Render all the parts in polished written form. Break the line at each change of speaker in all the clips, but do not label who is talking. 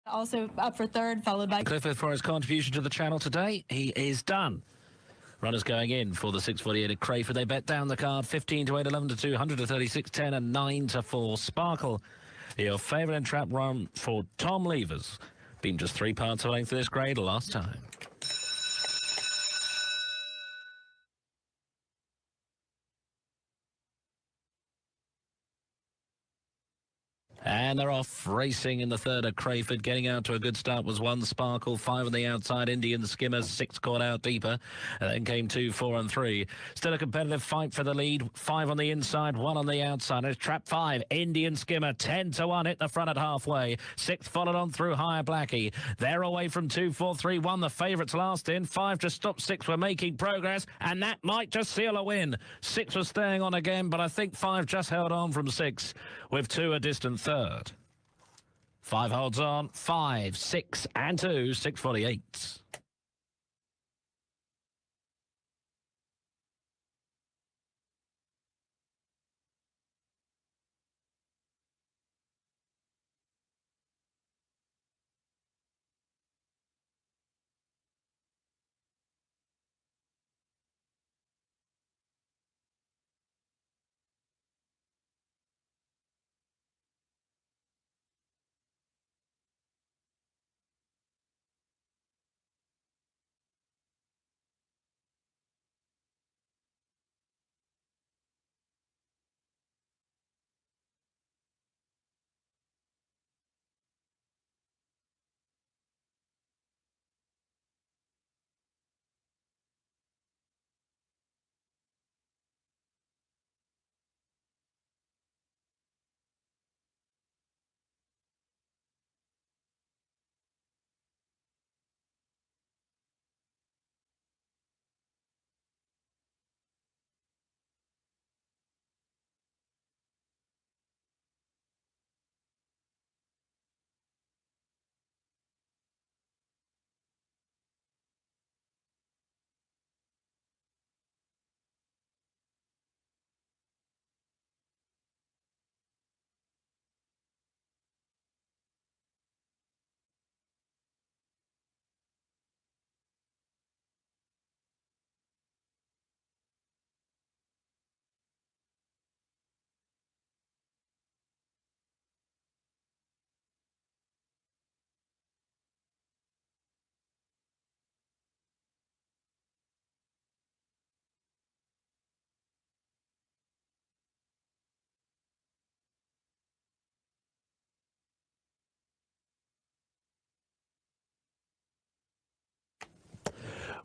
Also up for third, followed by
Clifford for his contribution to the channel today. He is done. Runners going in for the 6:48 at Crayford. They bet down the card 15 to 8, 11 to 2, 100 to 36, 10 and 9 to 4. Sparkle, your favourite in trap run for Tom Levers. Been just 3 parts of length of this grade last time. And they're off racing in the third at Crayford. Getting out to a good start was 1 Sparkle, 5 on the outside, Indian Skimmers, 6 caught out deeper. And then came 2, 4 and 3. Still a competitive fight for the lead. 5 on the inside, 1 on the outside. It's trap 5, Indian Skimmer, 10 to 1, hit the front at halfway. 6th followed on through Higher Blackie. They're away from 2, 4, 3, 1. The favourites last in. 5 just stopped, 6 were making progress. And that might just seal a win. 6 was staying on again, but I think 5 just held on from 6 with 2 a distant third. 5 holds on, 5, 6 and 2, 6:48.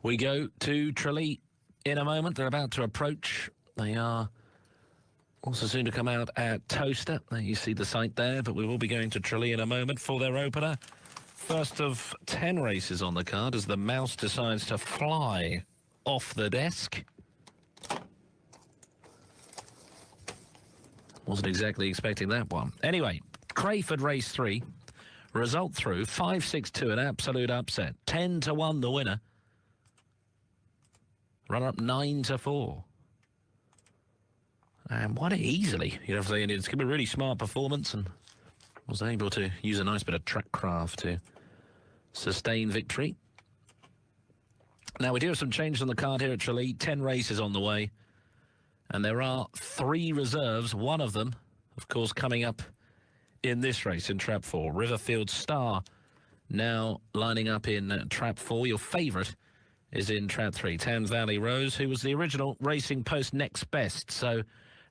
We go to Tralee in a moment. They're about to approach. They are also soon to come out at Toaster. There you see the site there, but we will be going to Tralee in a moment for their opener. First of 10 races on the card as the mouse decides to fly off the desk. Wasn't exactly expecting that one. Anyway, Crayford race 3. Result through 5-6-2, an absolute upset. 10 to 1 the winner. Run up 9 to 4. And won it easily. You know, it's going to be a really smart performance and was able to use a nice bit of track craft to sustain victory. Now, we do have some changes on the card here at Tralee. 10 races on the way. And there are 3 reserves. One of them, of course, coming up in this race in Trap 4. Riverfield Star now lining up in Trap 4. Your favourite is in Trap 3. Thames Valley Rose, who was the original Racing Post next best. So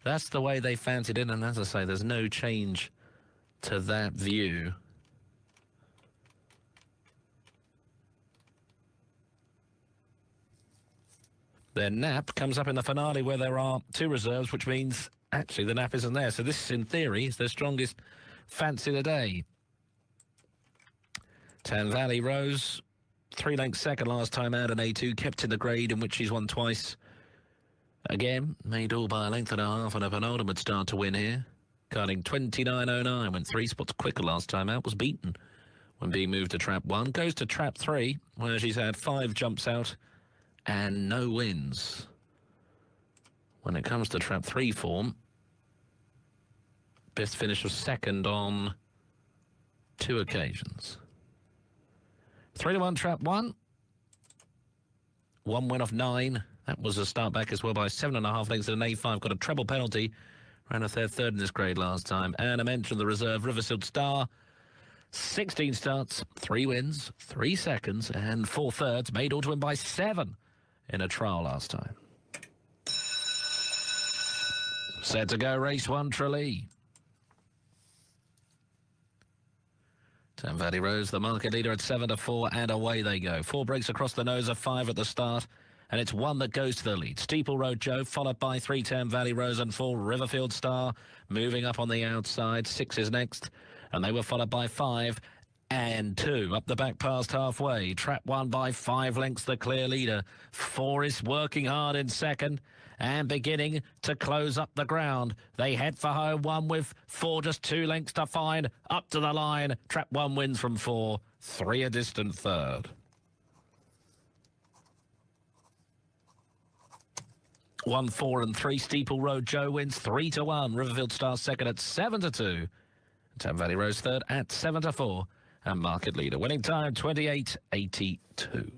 that's the way they fancied it. And as I say, there's no change to that view. Their nap comes up in the finale where there are 2 reserves, which means actually the nap isn't there. So this, in theory, is their strongest fancy of the day. Thames Valley Rose, 3 lengths second last time out in A2, kept in the grade in which she's won twice. Again, made all by a length and a half and a penultimate start to win here. Carding 29.09, went 3 spots quicker last time out, was beaten when being moved to Trap 1. Goes to Trap 3, where she's had 5 jumps out and no wins. When it comes to Trap 3 form, best finish was second on 2 occasions. 3-1 trap 1. 1 win off 9. That was a start back as well by 7.5 lengths and an A5. Got a treble penalty. Ran a third in this grade last time. And a mention of the reserve, Riverfield Star. 16 starts, 3 wins, 3 seconds, and 4 thirds. Made all to win by 7 in a trial last time. Set to go, race 1, Tralee. Tam Valley Rose, the market leader at 7-4, and away they go. 4 breaks across the nose of 5 at the start, and it's 1 that goes to the lead. Steeple Road Joe, followed by 3 Tam Valley Rose and 4 Riverfield Star, moving up on the outside. 6 is next, and they were followed by 5 and 2 up the back past halfway. Trap 1 by 5 lengths, the clear leader. 4 is working hard in second and beginning to close up the ground. They head for home 1 with 4, just 2 lengths to find. Up to the line. Trap 1 wins from 4. 3 a distant third. 1, 4 and 3. Steeple Road Joe wins 3-1. Riverfield Star second at 7-2. Tam Valley Rose third at 7-4. And market leader. Winning time 28.82.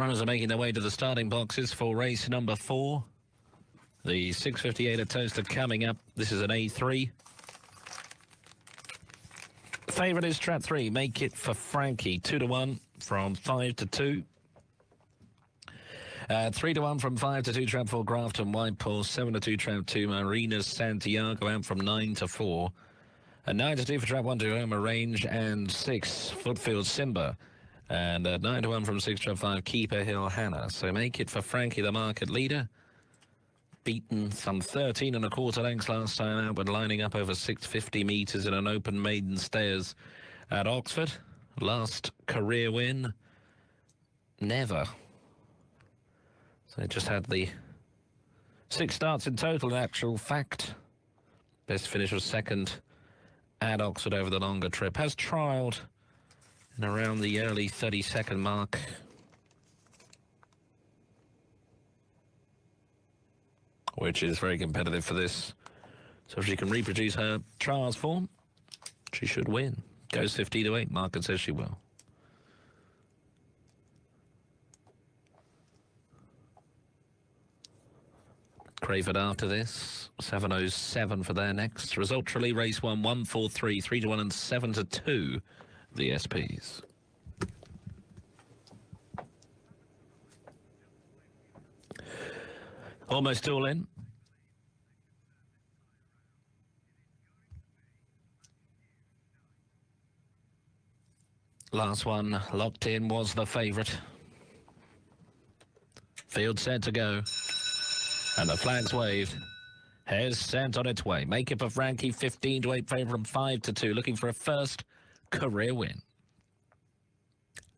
Runners are making their way to the starting boxes for race number 4. The 6:58 at Toaster coming up. This is an A3. Favourite is trap 3. Make it for Frankie. 2-1 from 5-2. 3-1 from 5-2. Trap 4. Grafton Whitehall. 7-2. Trap 2. Marina Santiago out from 9-4. And 9-2 for trap 1 to Homer Range and 6 Footfield Simba. And 9-1 from 6 trap 5 Keeper Hill Hannah. So make it for Frankie, the market leader. Beaten some 13 1/4 lengths last time out, but lining up over 650 metres in an open maiden stayers at Oxford. Last career win, never. So it just had the 6 starts in total in actual fact. Best finish was second at Oxford over the longer trip. Has trialled in around the early 30-second mark. Which is very competitive for this. So if she can reproduce her trials form, she should win. Goes 50-8. Market says she will. Crayford after this. 7:07 for their next. Result Tralee race 1, 1-4-3, 3-1 and 7-2. The SPs. Almost all in. Last one locked in was the favourite. Field set to go. And the flag's waved. Hare's sent on its way. Make it for Frankie, 15-8 favourite from 5-2. Looking for a first career win.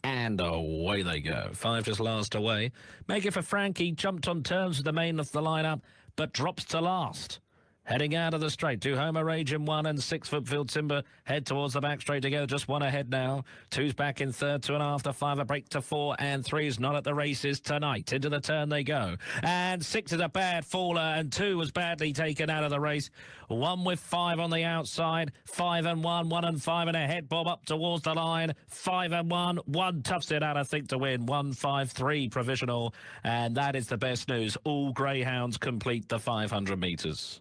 And away they go. 5 just last away. Make it for Frankie. Jumped on terms with the main of the lineup, but drops to last. Heading out of the straight. 2 Homer Rage in 1 and 6 Footfield Timber head towards the back straight to go. Just 1 ahead now. 2's back in third. 2.5 to 5. A break to 4 and 3's not at the races tonight. Into the turn they go. And 6 is a bad faller and 2 was badly taken out of the race. 1 with 5 on the outside. 5 and 1. 1 and 5 and a head bob up towards the line. 5 and 1. 1 toughs it out, I think, to win. 1-5-3 provisional. And that is the best news. All Greyhounds complete the 500 metres.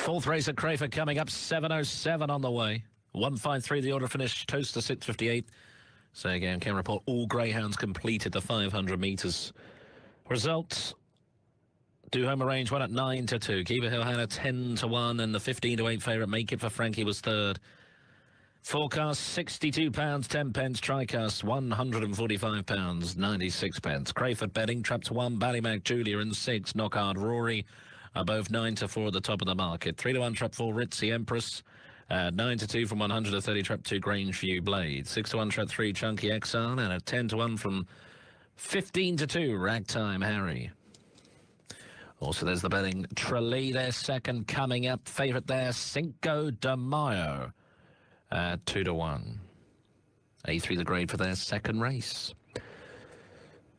Fourth race at Crayford coming up, 7:07 on the way. 1:53 the order finish, Toaster 6:58. So again, can report all Greyhounds completed the 500 metres. Results. Do Home Arrange won at 9-2. Kiva Hill had a 10-1, and the 15-8 favourite Make It for Frankie was third. Forecast £62 10 pence. Tricast £145 96 pence. Crayford betting traps 1 Ballymac Julia and 6 Knockhard Rory are both 9-4 at the top of the market. 3-1 trap 4 Ritzy Empress. 9-2 from 130 trap 2 Grangeview Blade. 6-1 trap 3 Chunky Exile, and a 10-1 from 15-2 Ragtime Harry. Also, there's the betting Tralee, their second coming up. Favourite there, Cinco de Mayo. 2-1. A3 the grade for their second race.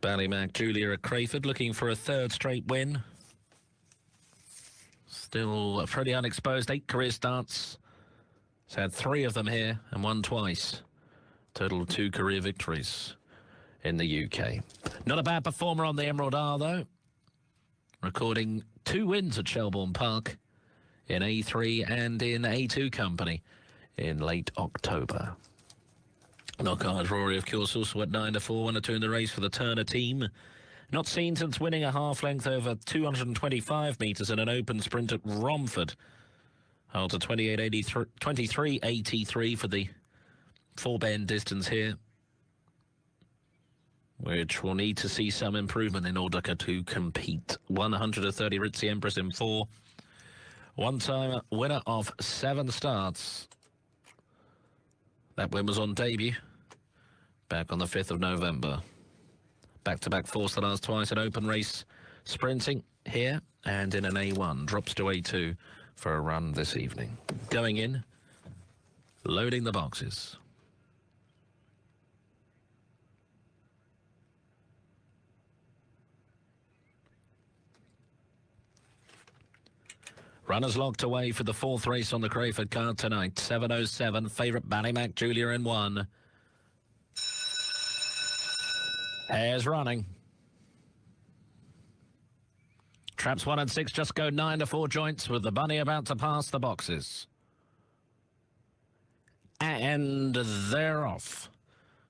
Ballymac Julia at Crayford looking for a third straight win. Still pretty unexposed. 8 career starts. He's had 3 of them here and won twice. Total of 2 career victories in the UK. Not a bad performer on the Emerald Isle, though. Recording 2 wins at Shelbourne Park in A3 and in A2 company in late October. Knockhard Rory, of course, also at 9-4, 1-2 in the race for the Turner team. Not seen since winning a half length over 225 metres in an open sprint at Romford. Holds a 23.83 for the 4-bend distance here, which will need to see some improvement in order to compete. 130 Ritzy Empress in 4. One-time winner of 7 starts. That win was on debut back on the 5th of November. Back-to-back 4 stars twice, an open race sprinting here and in an A1. Drops to A2 for a run this evening. Going in, loading the boxes. Runners locked away for the 4th race on the Crayford card tonight. 7:07, favourite Ballymac Julia in 1. Hares running. Traps 1 and 6 just go 9-4 joints with the bunny about to pass the boxes. And they're off.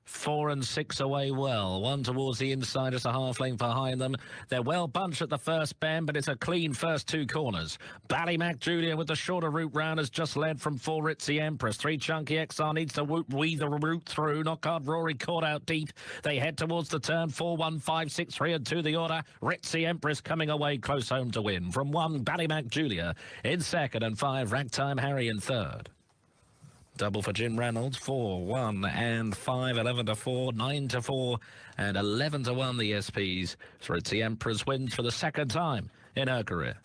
4 and 6 away well. 1 towards the inside, it's a half length behind them. They're well bunched at the first bend, but it's a clean first 2 corners. Ballymac Julia with the shorter route round has just led from 4 Ritzy Empress. 3 Chunky XR needs to weave the route through. Knockhard Rory caught out deep. They head towards the turn. 4, 1, 5, 6, 3 and 2 the order. Ritzy Empress coming away close home to win. From 1 Ballymac Julia in second, and 5 Ragtime Harry in third. Double for Jim Reynolds, 4, 1 and 5, 11-4, 9-4 and 11-1 the SPs. So it's the Empress wins for the second time in her career.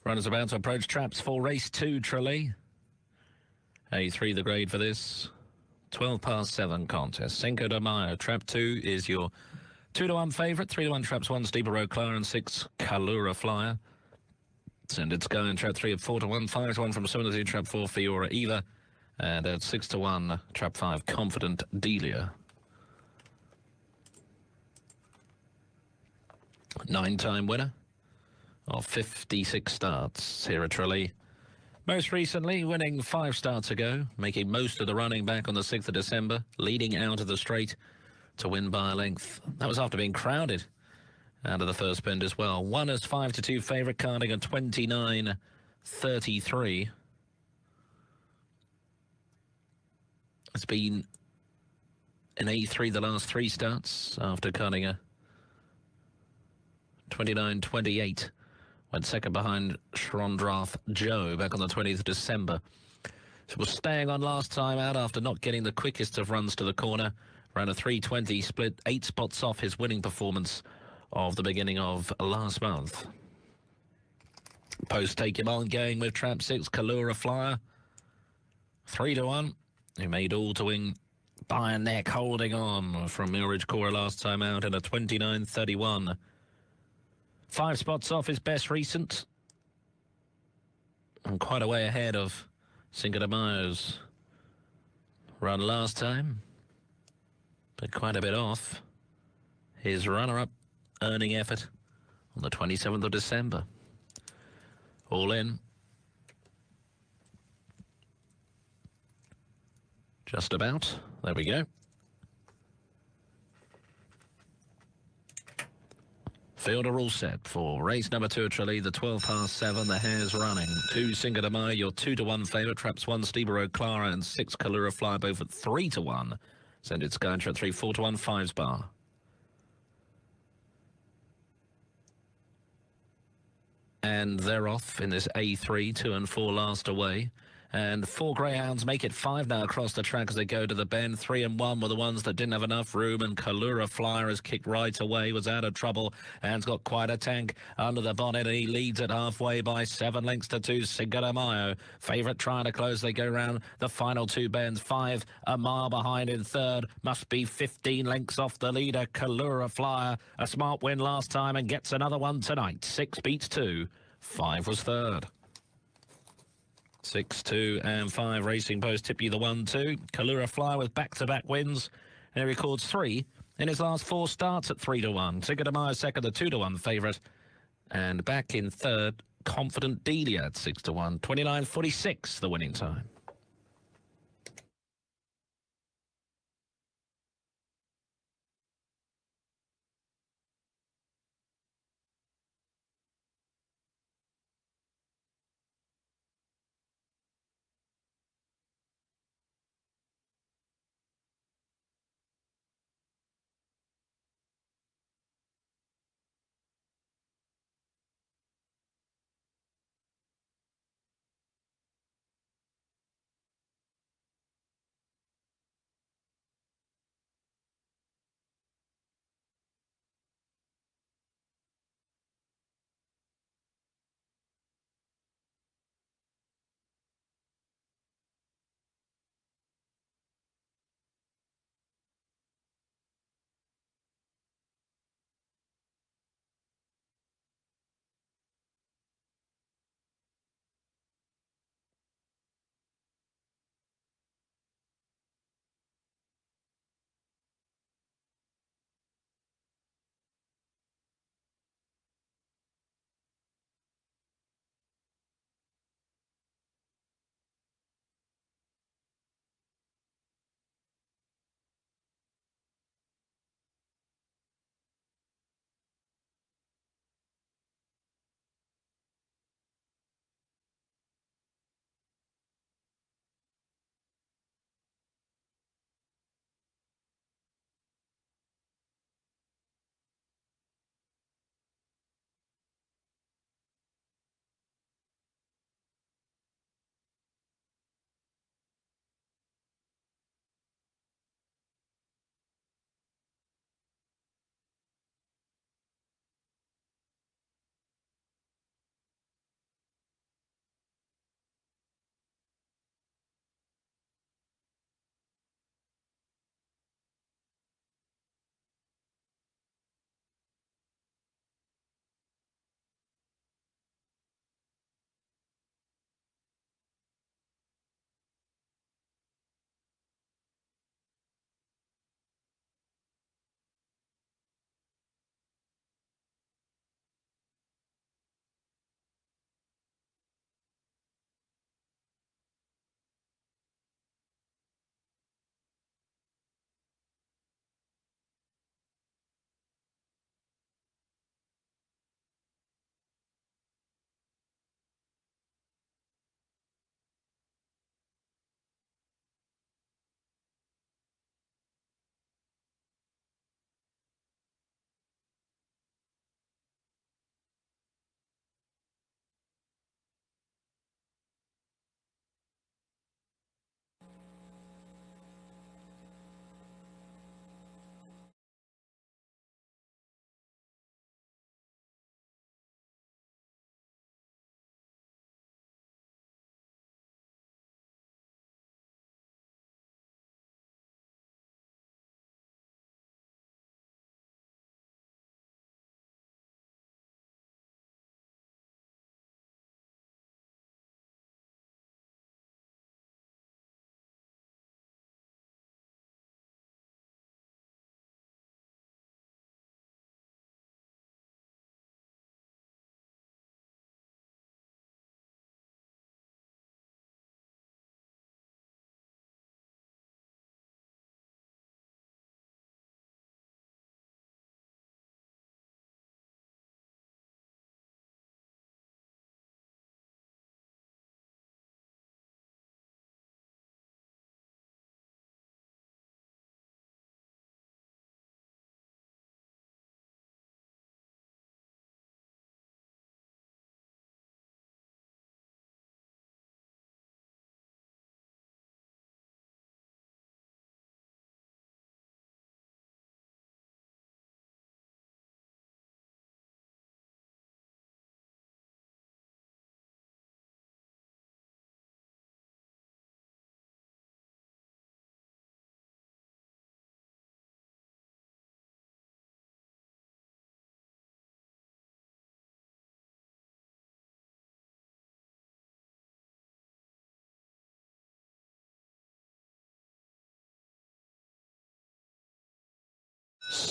Runners about to approach traps for race 2, Tralee. A3 the grade for this. 12 past 7 contest. Cinco de Mayo. Trap 2 is your 2-1 favourite. 3-1 traps 1 Steeple Road Clara and 6 Kalura Flyer. Send It's Going. Trap 3 at 4-1. 5-1 from 7-2. Trap 4 Fiora Eva. And at 6-1 trap 5 Confident Delia. 9-time winner of 56 starts here at Tralee. Most recently winning 5 starts ago, making most of the running back on the 6th of December, leading out of the straight to win by a length. That was after being crowded out of the first bend as well. Won as 5-2 favourite, carding a 29.33. It's been an A3 the last 3 starts after carding a 29.28. Went second behind Shrondrath Joe back on the 20th of December. So was staying on last time out after not getting the quickest of runs to the corner. Ran a 3:20, split 8 spots off his winning performance of the beginning of last month. Post take him on, going with trap 6 Kalura Flyer. 3-1. He made all to win by a neck, holding on from Millridge Cora last time out in a 29.31. 5 spots off his best recent. And quite a way ahead of Cinco de Mayo's run last time. But quite a bit off his runner-up earning effort on the 27th of December. All in. Just about. There we go. Fielder all set for race number 2 at Tralee, the 12 past 7, the hare's running. 2 Cinco de Mayo, your 2-1 favourite, traps 1 Steeple Road Clara and 6 Kalura Flyer, both at 3-1. Send It's Going at 3, 4-1, 5's bar. And they're off in this A3, 2 and 4 last away. And 4 Greyhounds make it 5 now across the track as they go to the bend. 3 and 1 were the ones that didn't have enough room, and Kalura Flyer has kicked right away, was out of trouble, and's got quite a tank under the bonnet, and he leads it halfway by 7 lengths to 2 Cinco de Mayo. Favourite trying to close. They go round the final 2 bends. 5 a mile behind in third. Must be 15 lengths off the leader, Kalura Flyer. A smart win last time and gets another one tonight. 6 beats 2. 5 was third. 6, 2 and 5 Racing Post tip you the 1-2. Kalura Flyer with back-to-back wins, and he records 3 in his last 4 starts at 3-1. Cinco de Mayo second, the 2-1 favourite, and back in third, Confident Delia at 6-1. 29.46 the winning time.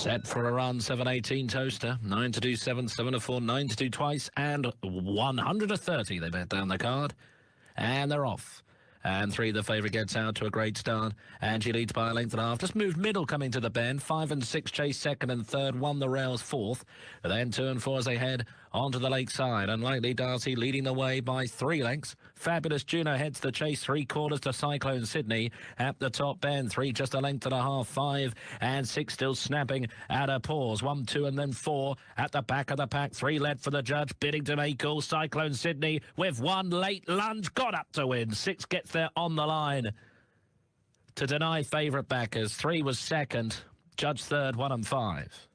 Set for a run, 718 Toaster, 9 to do 7, 7 to 4, 9 to do twice, and 100 to 30 they bet down the card. And they're off. And 3, the favourite, gets out to a great start. And she leads by a length and a half. Just moved middle coming to the bend. 5 and 6 chase second and third. Won the rails fourth. Then 2 and 4 as they head onto the lakeside. Unlikely Darcy leading the way by 3 lengths. Fabulous Juno heads the chase 3/4 to Cyclone Sydney. At the top bend, 3 just a length and a half. 5 and 6 still snapping at a pause. 1, 2 and then 4 at the back of the pack. 3 led for the judge. Bidding to make all. Cyclone Sydney with 1 late lunge. Got up to win. 6 gets there on the line to deny favourite backers. 3 was second, judge third, 1 and 5.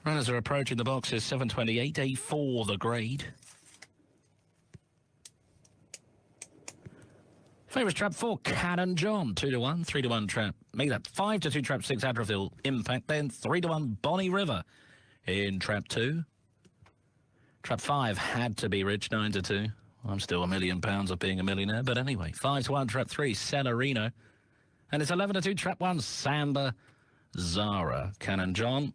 Runners are approaching the boxes. 7:28, A4 the grade. Favourites trap 4, Cannon John, 2-1, 3-1 trap. Make that 5-2 trap 6, Adraville Impact. Then 3-1 Bonnie River in trap 2. Trap 5 had to be Rich, 9-2. I'm still £1 million of being a millionaire, but anyway. 5-1 trap 3, Celerino. And it's 11-2 trap 1, Samba Zara. Cannon John,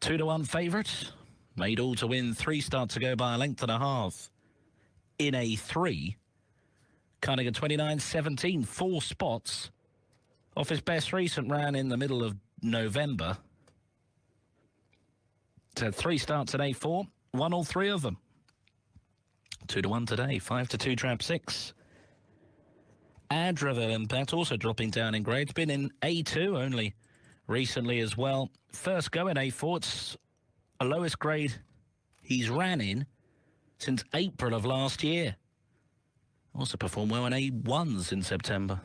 2-1 favourite. Made all to win 3 starts ago by a length and a half. In A3. Cunningham 29-17, 4 spots off his best recent ran in the middle of November. So 3 starts at A4, won all 3 of them. 2-1 today, 5-2 trap 6. Adraville Impact also dropping down in grade. It's been in A2 only recently as well. First go in A4, it's the lowest grade he's ran in since April of last year. Also performed well in A1s in September.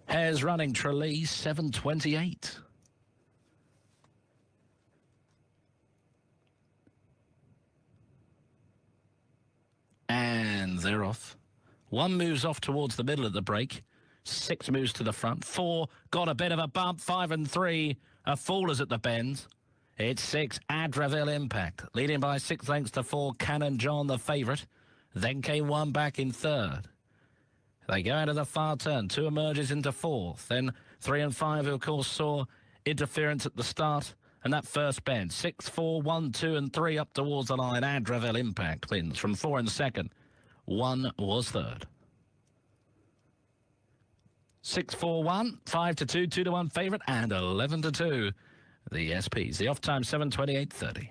Hares running Trelise, 7:28. And they're off. 1 moves off towards the middle of the break. 6 moves to the front. 4 got a bit of a bump. 5 and 3 are fallers at the bends. It's 6, Adraville Impact, leading by 6 lengths to 4, Cannon John, the favourite. Then came 1 back in third. They go out of the far turn. 2 emerges into fourth. Then 3 and 5, who of course saw interference at the start. And that first bend, 6, 4, 1, 2 and 3 up towards the line. Adraville Impact wins from 4 in second. 1 was third. 6-4-1, 5-2, 2-1 favourite, and 11-2. The SPs. The off time 7:28:30.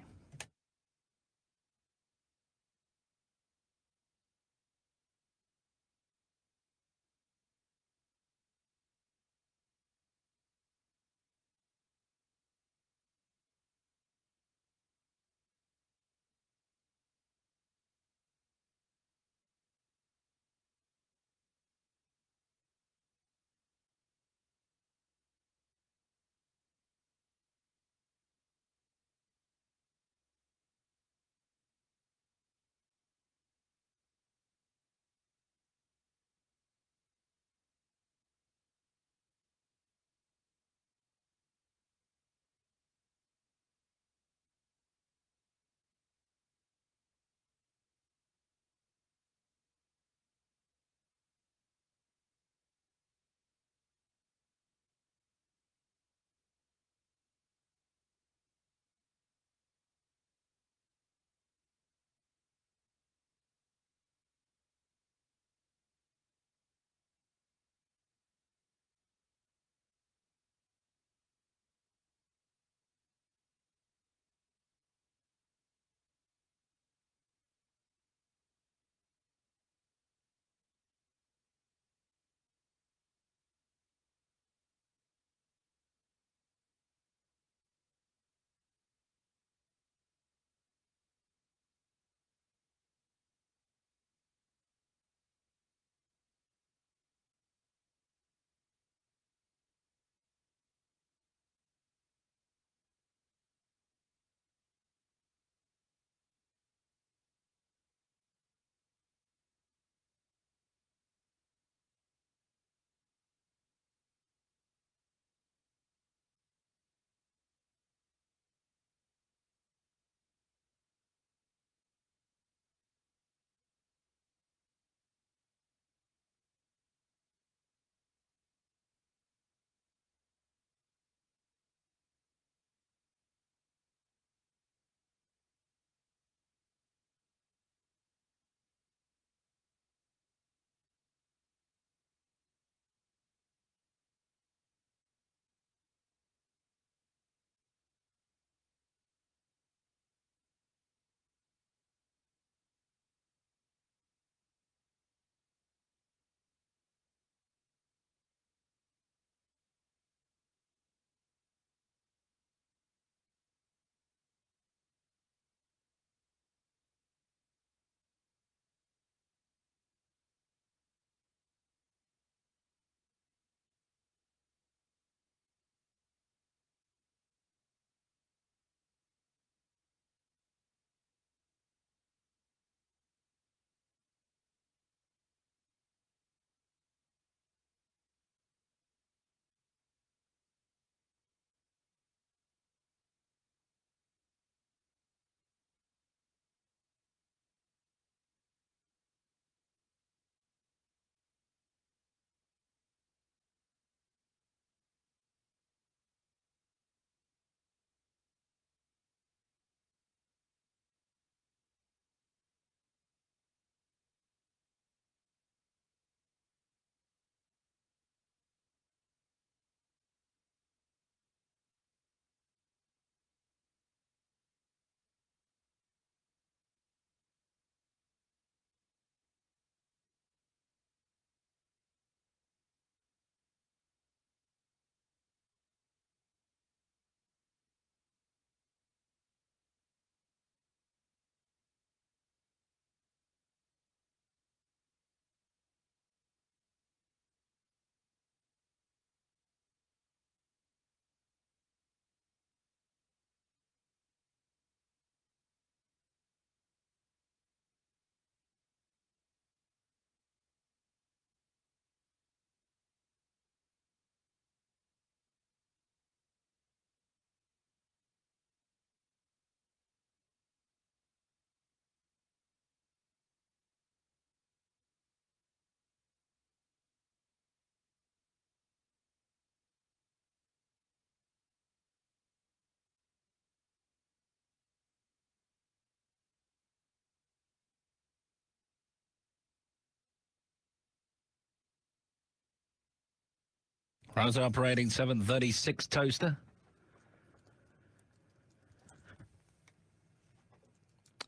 Runners operating 736 Toaster.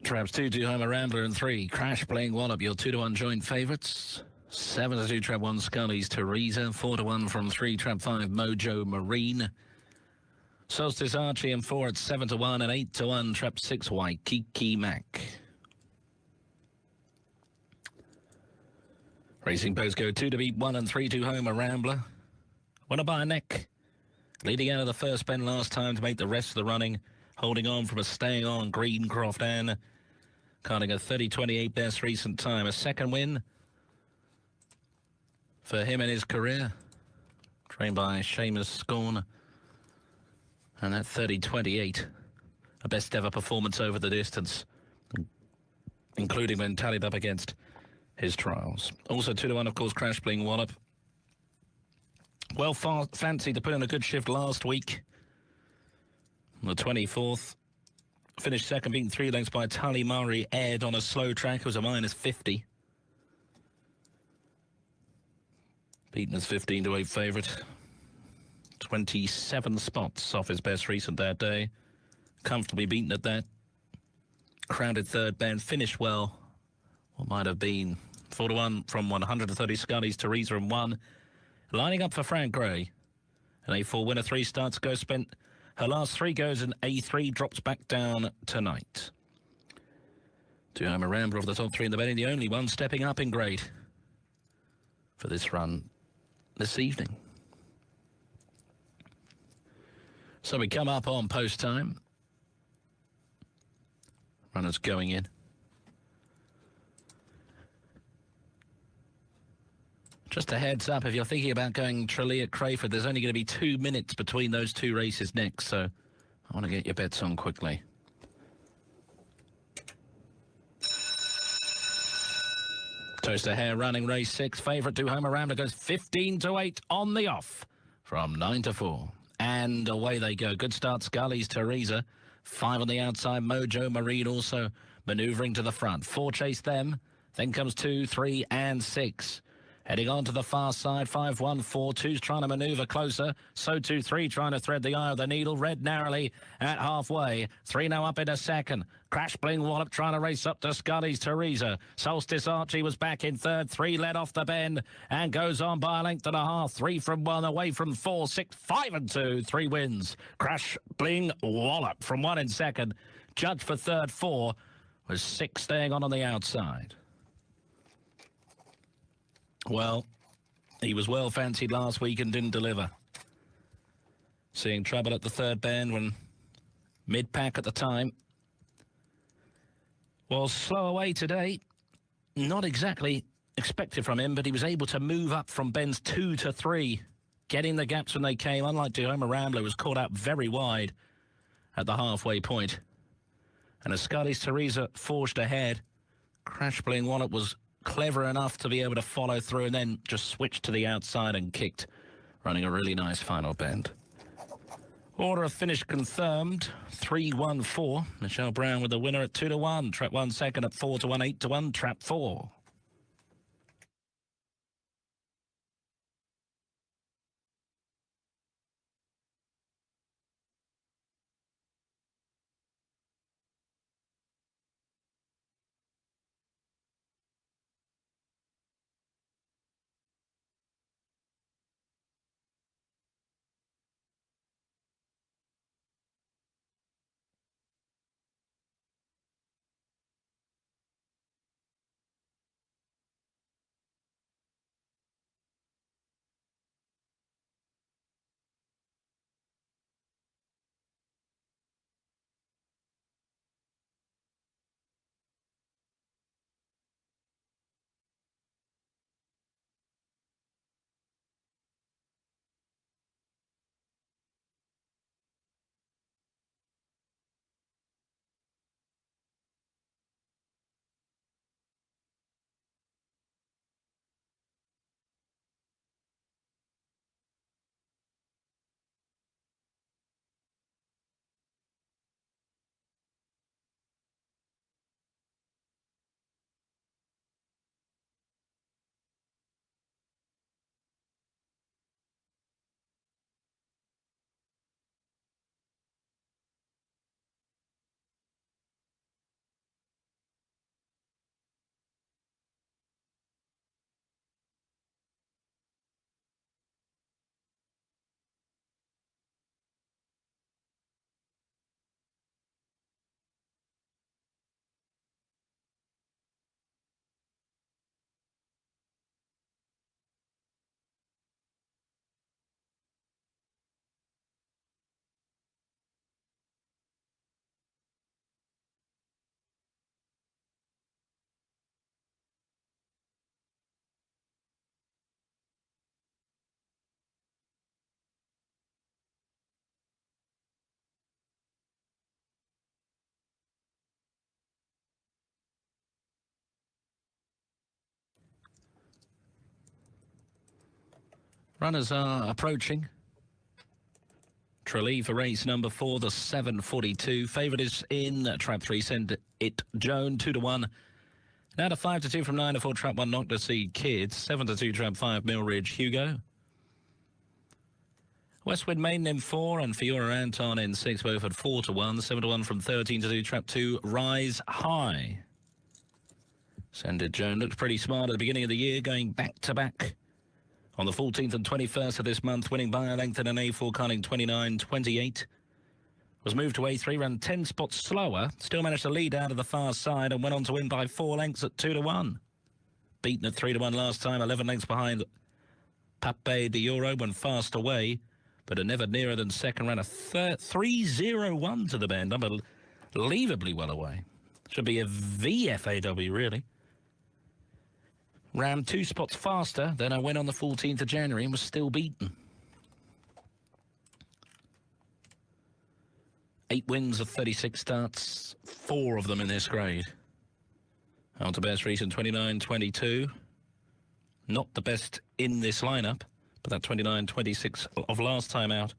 Traps 2 Homer Rambler and 3 Crash Playing Wallop, your 2-1 joint favourites. 7-2 Trap 1 Scully's Teresa. 4-1 from 3 Trap 5 Mojo Marine. Solstice Archie and 4 at 7-1 and 8-1 Trap 6 Waikiki Mac. Racing Postcode 2 to beat 1 and 3-2 Homer Rambler. Winner by a neck. Leading out of the first bend last time to make the rest of the running. Holding on from a staying on Greencroft Ann. Carting a 30.28 best recent time. A second win for him in his career. Trained by Seamus Scorn. And that 30.28. A best ever performance over the distance. Including when tallied up against his trials. Also 2-1, of course, Crash Bling Wallop. Well, fancied to put in a good shift last week. On the 24th. Finished second, beaten 3 lengths by Tully Murray Ed on a slow track. It was a -50. Beaten as 15-8 favourite. 27 spots off his best recent that day. Comfortably beaten at that. Crowded third bend. Finished well. What might have been 4-1 from 130 Scully's Teresa and 1. Lining up for Frank Gray. An A4 winner, 3 starts ago, spent her last 3 goes in A3, drops back down tonight. 2 Homer Rambler of the top 3 in the betting, the only one stepping up in grade for this run this evening. So we come up on post time. Runners going in. Just a heads up, if you're thinking about going Tralee at Crayford, there's only going to be 2 minutes between those 2 races next, so I want to get your bets on quickly. Toaster Hare running race 6. Favourite 2 Homer Rambler goes 15-8 on the off from 9-4. And away they go. Good start, Scully's Teresa. 5 on the outside, Mojo Marine also manoeuvring to the front. 4 chase them. Then comes 2, 3 and 6. Heading on to the far side, 5, 1, 4, 2's trying to manoeuvre closer. So 2, 3 trying to thread the eye of the needle. Red narrowly at halfway. 3 now up in a second. Crash Bling Wallop trying to race up to Scully's Teresa. Solstice Archie was back in third. 3 led off the bend and goes on by a length and a half. 3 from 1, away from 4, 6, 5 and 2. 3 wins. Crash Bling Wallop from 1 in second. Judge for third, 4 was 6 staying on the outside. Well, he was well fancied last week and didn't deliver. Seeing trouble at the third bend when mid-pack at the time. Was slow away today. Not exactly expected from him, but he was able to move up from bends 2 to 3, getting the gaps when they came. Unlike Homer Rambler, was caught out very wide at the halfway point. And as Scully's Teresa forged ahead, Crash Bling Wallop was clever enough to be able to follow through and then just switched to the outside and kicked, running a really nice final bend. Order of finish confirmed, 3-1-4. Michelle Brown with the winner at 2-1. Trap 1 second at 4-1, 8-1. Trap 4. Runners are approaching. Tralee for race number 4, the 742. Favourite is in trap 3. Send it Joan 2-1. Now to 5-2 from 9-4 trap 1. Knock to see Kids. 7-2 trap 5. Millridge Hugo. Westwood Maiden in 4 and Fiora Anton in 6. Both at 4-1. 7-1 from 13-2 trap 2. Rise High. Send it Joan. Looked pretty smart at the beginning of the year, going back to back. On the 14th and 21st of this month, winning by a length in an A4, carting 29.28. Was moved to A3, ran 10 spots slower, still managed to lead out of the far side and went on to win by 4 lengths at 2-1. Beaten at 3-1 last time, 11 lengths behind Pape de Euro, went fast away, but are never nearer than second, ran a 3-0-1 to the bend, unbelievably well away. Should be a VFAW, really. Ran 2 spots faster than I went on the 14th of January and was still beaten. 8 wins of 36 starts, 4 of them in this grade. On to best recent 29.22. Not the best in this lineup, but that 29.26 of last time out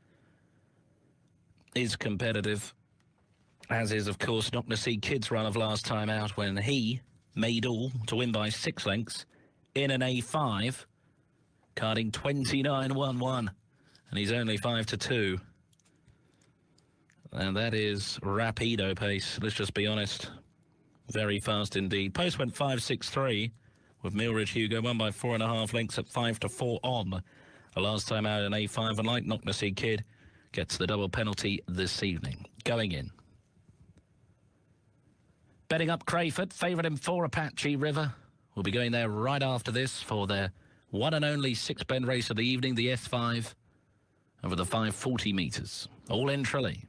is competitive. As is, of course, not to see Kids' run of last time out when he made all to win by 6 lengths. In an A5, carding 29.11, and he's only 5-2. And that is rapido pace, let's just be honest. Very fast indeed. Post went 5.63 with Millridge Hugo, won by 4.5 lengths at 5-4 on. The last time out in A5, and like not to see Kid, gets the double penalty this evening. Going in. Betting up Crayford, favourite in 4 Apache River. We'll be going there right after this for their one and only 6-bend race of the evening, the S5, over the 540 metres. All in Tralee.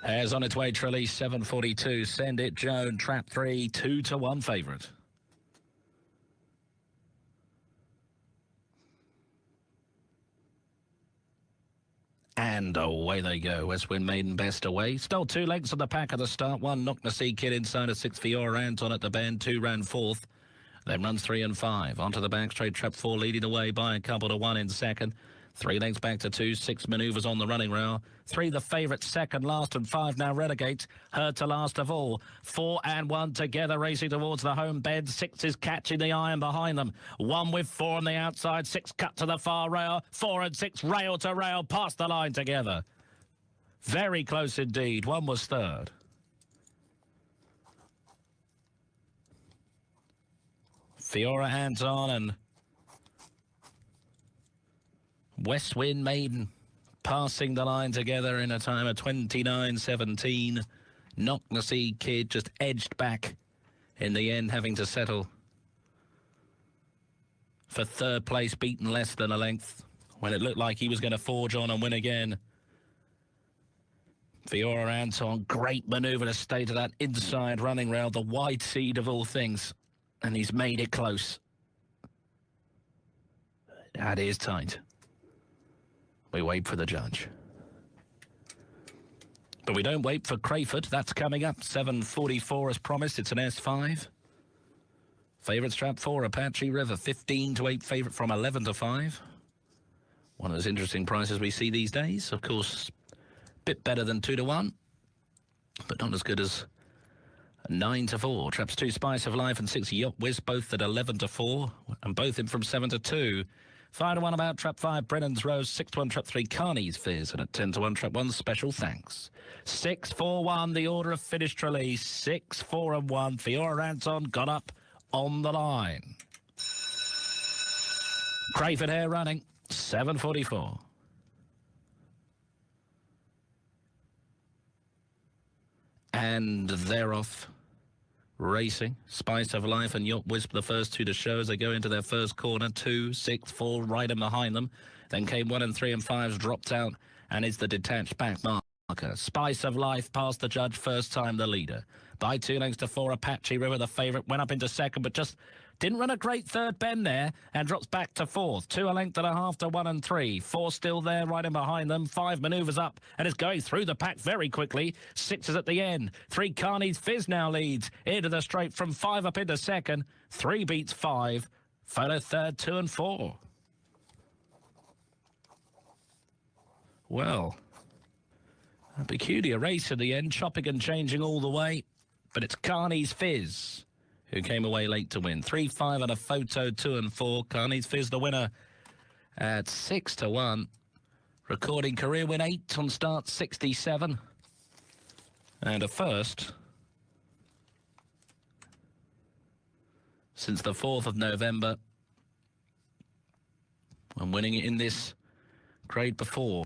As on its way, Tralee 742. Send it Joan, trap 3, 2-1 favourite. And away they go. Westwind Maiden best away. Stole 2 lengths of the pack at the start. 1 Knock to See Kid inside a 6 Fiora Anton at the bend. 2 ran 4th. Then runs 3 and 5. Onto the back straight. Trap 4 leading away by a couple to 1 in second. 3 lengths back to 2. 6 manoeuvres on the running rail. 3 the favourite, second last, and 5 now relegates. Heard to last of all. 4 and 1 together racing towards the home bed. 6 is catching the iron behind them. 1 with 4 on the outside. 6 cut to the far rail. 4 and 6 rail to rail past the line together. Very close indeed. 1 was third. Fiora Anton and Westwind Maiden passing the line together in a time of 29.17. Knock to See Kid just edged back in the end, having to settle for third place, beaten less than a length when it looked like he was going to forge on and win again. Fiora Anton, great manoeuvre to stay to that inside running rail, the wide seed of all things, and he's made it close. That is tight. We wait for the judge. But we don't wait for Crayford. That's coming up. 7:44 as promised. It's an S5. Favourite trap 4, Apache River. 15-8 favourite from 11-5. One of those interesting prices we see these days. Of course, a bit better than 2-1, but not as good as 9-4. Traps 2, Spice of Life, and 6, Yacht Whiz, both at 11-4, and both in from 7-2. 5-1 about trap 5, Brennan's Rose. 6-1 trap 3, Carney's Fears, and at 10-1 trap 1, Special Thanks. 6-4-1, the order of finish Tralee. 6-4-1. Fiora Anton got up on the line. Crayford Hare running. 7:44. And they're off racing. Spice of Life and Yacht Wisp, the first 2 to show as they go into their first corner. 2, 6, 4, right in behind them. Then came 1 and 3 and 5's dropped out and is the detached back marker. Spice of Life passed the judge first time, the leader. By 2 lengths to 4, Apache River, the favourite, went up into second, but just Didn't run a great third bend there and drops back to fourth. 2 a length and a half to 1 and 3. 4 still there right in behind them. 5 manoeuvres up and is going through the pack very quickly. 6 is at the end. 3 Carney's Fizz now leads into the straight from 5 up into second. 3 beats 5. Photo third, 2 and 4. Well, a peculiar race in the end, chopping and changing all the way. But it's Carney's Fizz who came away late to win. 3, 5 and a photo, 2 and 4. Carney's Fizz the winner at 6 to 1. Recording career win 8 on start 67. And a first since the 4th of November when winning it in this grade before.